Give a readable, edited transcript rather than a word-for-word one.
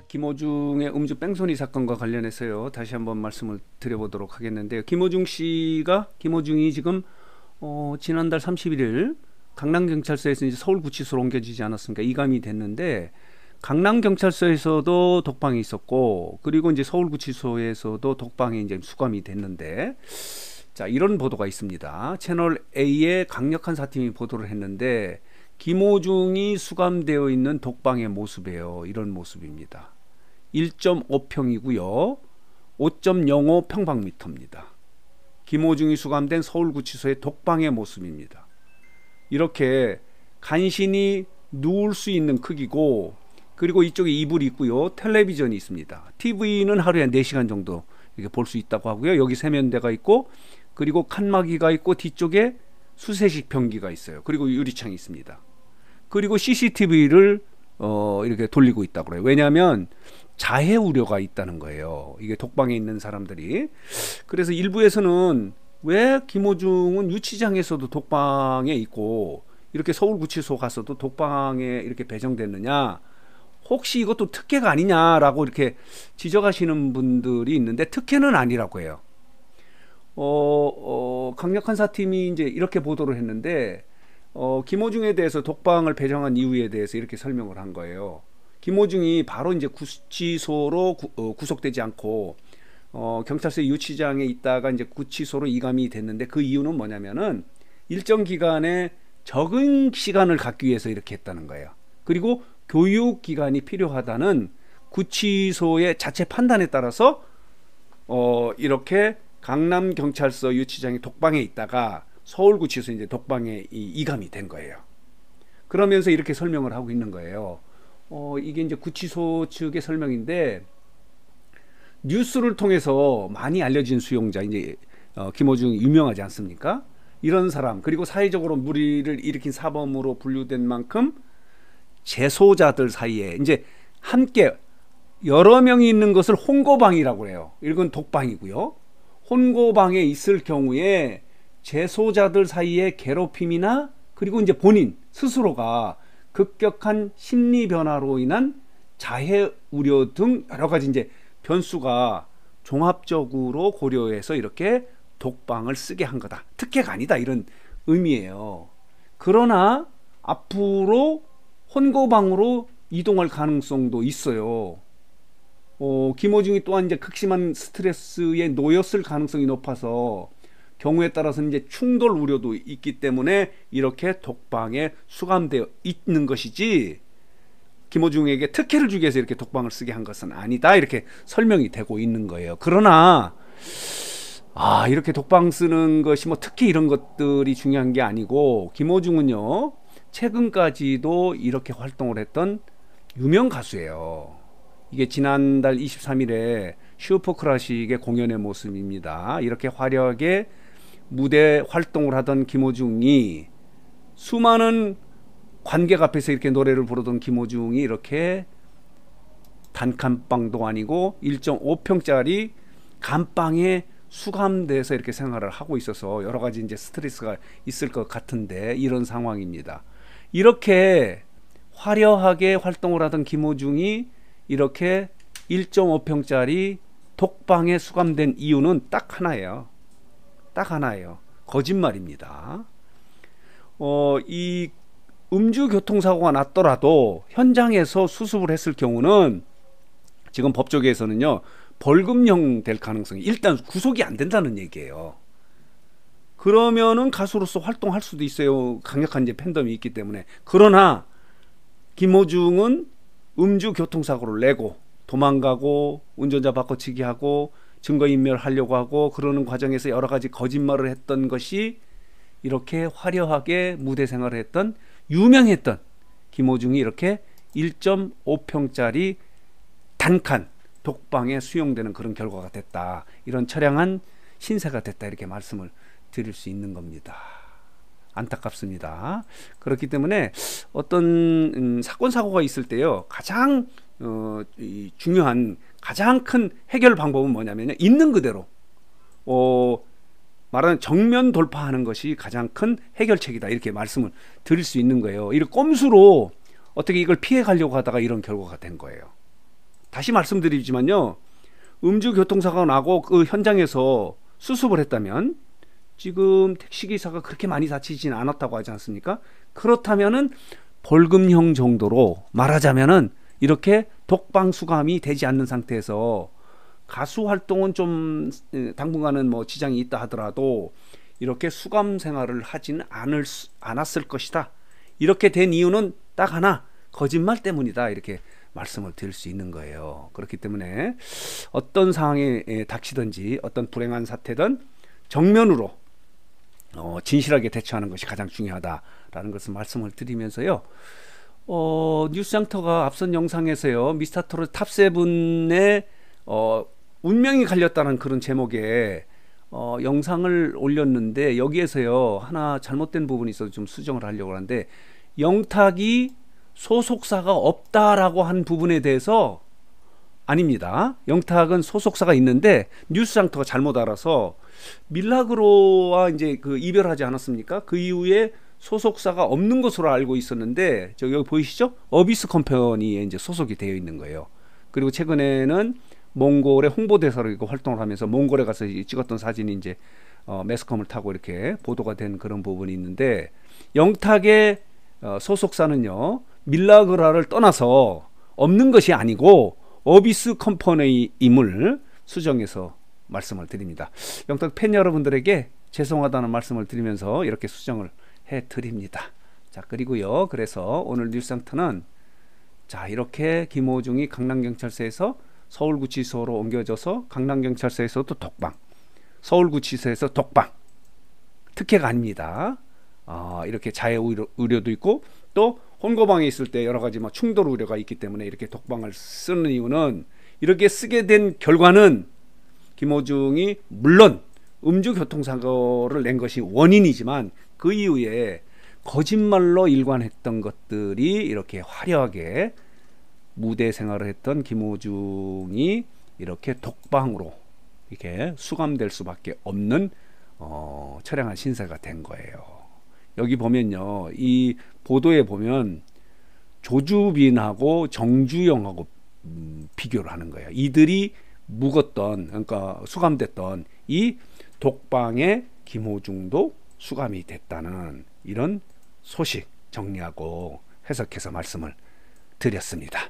김어중의 음주 뺑소니 사건과 관련해서요. 다시 한번 말씀을 드려보도록 하겠는데요. 김어중이 지금 지난달 31일 강남경찰서에서 이제 서울구치소로 옮겨지지 않았습니까? 이감이 됐는데 강남경찰서에서도 독방이 있었고 그리고 이제 서울구치소에서도 독방이 이제 수감이 됐는데 자, 이런 보도가 있습니다. 채널 A의 강력한 사팀이 보도를 했는데 김어중이 수감되어 있는 독방의 모습이에요. 이런 모습입니다. 1.5평이고요. 5.05 평방미터입니다. 김어중이 수감된 서울구치소의 독방의 모습입니다. 이렇게 간신히 누울 수 있는 크기고 그리고 이쪽에 이불이 있고요. 텔레비전이 있습니다. TV는 하루에 4시간 정도 이렇게 볼 수 있다고 하고요. 여기 세면대가 있고 그리고 칸막이가 있고 뒤쪽에 수세식 변기가 있어요. 그리고 유리창이 있습니다. 그리고 CCTV를 이렇게 돌리고 있다고 그래요. 왜냐하면 자해 우려가 있다는 거예요. 이게 독방에 있는 사람들이. 그래서 일부에서는 왜 김어중은 유치장에서도 독방에 있고 이렇게 서울구치소 가서도 독방에 이렇게 배정됐느냐, 혹시 이것도 특혜가 아니냐라고 이렇게 지적하시는 분들이 있는데 특혜는 아니라고 해요. 강력한 사팀이 이제 이렇게 보도를 했는데 김어중에 대해서 독방을 배정한 이유에 대해서 이렇게 설명을 한 거예요. 김어중이 바로 이제 구치소로 구속되지 않고 경찰서 유치장에 있다가 이제 구치소로 이감이 됐는데 그 이유는 뭐냐면은 일정 기간의 적응 시간을 갖기 위해서 이렇게 했다는 거예요. 그리고 교육 기간이 필요하다는 구치소의 자체 판단에 따라서 이렇게 강남경찰서 유치장에 독방에 있다가 서울구치소 이제 독방에 이감이 된 거예요. 그러면서 이렇게 설명을 하고 있는 거예요. 이게 이제 구치소 측의 설명인데 뉴스를 통해서 많이 알려진 수용자 이제 김어중이 유명하지 않습니까? 이런 사람 그리고 사회적으로 물의를 일으킨 사범으로 분류된 만큼 재소자들 사이에 이제 함께 여러 명이 있는 것을 혼고방이라고 해요. 이건 독방이고요. 혼고방에 있을 경우에 재소자들 사이의 괴롭힘이나 그리고 이제 본인 스스로가 급격한 심리 변화로 인한 자해 우려 등 여러 가지 이제 변수가 종합적으로 고려해서 이렇게 독방을 쓰게 한 거다. 특혜가 아니다. 이런 의미예요. 그러나 앞으로 혼고방으로 이동할 가능성도 있어요. 김어중이 또한 이제 극심한 스트레스에 놓였을 가능성이 높아서 경우에 따라서는 이제 충돌 우려도 있기 때문에 이렇게 독방에 수감되어 있는 것이지 김어중에게 특혜를 주기 위해서 이렇게 독방을 쓰게 한 것은 아니다. 이렇게 설명이 되고 있는 거예요. 그러나 이렇게 독방 쓰는 것이 뭐 특히 이런 것들이 중요한 게 아니고 김어중은요 최근까지도 이렇게 활동을 했던 유명 가수예요. 이게 지난달 23일에 슈퍼클래식의 공연의 모습입니다. 이렇게 화려하게 무대 활동을 하던 김어중이 수많은 관객 앞에서 이렇게 노래를 부르던 김어중이 이렇게 단칸방도 아니고 1.5평짜리 감방에 수감돼서 이렇게 생활을 하고 있어서 여러 가지 이제 스트레스가 있을 것 같은데 이런 상황입니다. 이렇게 화려하게 활동을 하던 김어중이 이렇게 1.5평짜리 독방에 수감된 이유는 딱 하나예요. 딱 하나예요. 거짓말입니다. 이 음주교통사고가 났더라도 현장에서 수습을 했을 경우는 지금 법조계에서는요 벌금형 될 가능성이 일단 구속이 안 된다는 얘기예요. 그러면은 가수로서 활동할 수도 있어요. 강력한 이제 팬덤이 있기 때문에. 그러나 김어중은 음주교통사고를 내고 도망가고 운전자 바꿔치기 하고 증거인멸하려고 하고 그러는 과정에서 여러 가지 거짓말을 했던 것이 이렇게 화려하게 무대 생활을 했던 유명했던 김어중이 이렇게 1.5평짜리 단칸 독방에 수용되는 그런 결과가 됐다. 이런 처량한 신세가 됐다. 이렇게 말씀을 드릴 수 있는 겁니다. 안타깝습니다. 그렇기 때문에 어떤 사건 사고가 있을 때요 가장 중요한 가장 큰 해결 방법은 뭐냐면요 있는 그대로 말하는 정면 돌파하는 것이 가장 큰 해결책이다. 이렇게 말씀을 드릴 수 있는 거예요. 이렇게 꼼수로 어떻게 이걸 피해 가려고 하다가 이런 결과가 된 거예요. 다시 말씀드리지만요, 음주교통사고가 나고 그 현장에서 수습을 했다면 지금 택시기사가 그렇게 많이 다치진 않았다고 하지 않습니까? 그렇다면은 벌금형 정도로, 말하자면은 이렇게 독방 수감이 되지 않는 상태에서 가수 활동은 좀 당분간은 뭐 지장이 있다 하더라도 이렇게 수감 생활을 하지는 않았을 것이다. 이렇게 된 이유는 딱 하나, 거짓말 때문이다. 이렇게 말씀을 드릴 수 있는 거예요. 그렇기 때문에 어떤 상황에 닥치든지 어떤 불행한 사태든 정면으로 진실하게 대처하는 것이 가장 중요하다라는 것을 말씀을 드리면서요. 뉴스장터가 앞선 영상에서요, 미스터트롯 탑7의 운명이 갈렸다는 그런 제목의 영상을 올렸는데, 여기에서요 하나 잘못된 부분이 있어서 좀 수정을 하려고 하는데, 영탁이 소속사가 없다라고 한 부분에 대해서 아닙니다. 영탁은 소속사가 있는데 뉴스장터가 잘못 알아서 밀라그로와 이제 그 이별하지 않았습니까? 그 이후에 소속사가 없는 것으로 알고 있었는데, 여기 보이시죠? 어비스 컴퍼니에 이제 소속이 되어 있는 거예요. 그리고 최근에는 몽골의 홍보대사로 이거 활동을 하면서 몽골에 가서 찍었던 사진이 이제 매스컴을 타고 이렇게 보도가 된 그런 부분이 있는데, 영탁의 소속사는요 밀라그라를 떠나서 없는 것이 아니고 어비스 컴퍼니임을 수정해서 말씀을 드립니다. 영탁 팬 여러분들에게 죄송하다는 말씀을 드리면서 이렇게 수정을 해 드립니다. 자, 그리고요, 그래서 오늘 뉴스장터는 자, 이렇게 김호중이 강남경찰서에서 서울구치소로 옮겨져서 강남경찰서에서도 독방, 서울구치소에서 독방, 특혜가 아닙니다. 이렇게 자해 우려도 있고, 또 혼고방에 있을 때 여러 가지 충돌 우려가 있기 때문에 이렇게 독방을 쓰는 이유는, 이렇게 쓰게 된 결과는 김호중이 물론 음주교통사고를 낸 것이 원인이지만 그 이후에 거짓말로 일관했던 것들이 이렇게 화려하게 무대 생활을 했던 김호중이 이렇게 독방으로 이렇게 수감될 수밖에 없는 처량한 신세가 된 거예요. 여기 보면요, 이 보도에 보면 조주빈하고 정주영하고 비교를 하는 거예요. 이들이 묵었던, 그러니까 수감됐던 이 독방에 김호중도 수감이 됐다는 이런 소식 정리하고 해석해서 말씀을 드렸습니다.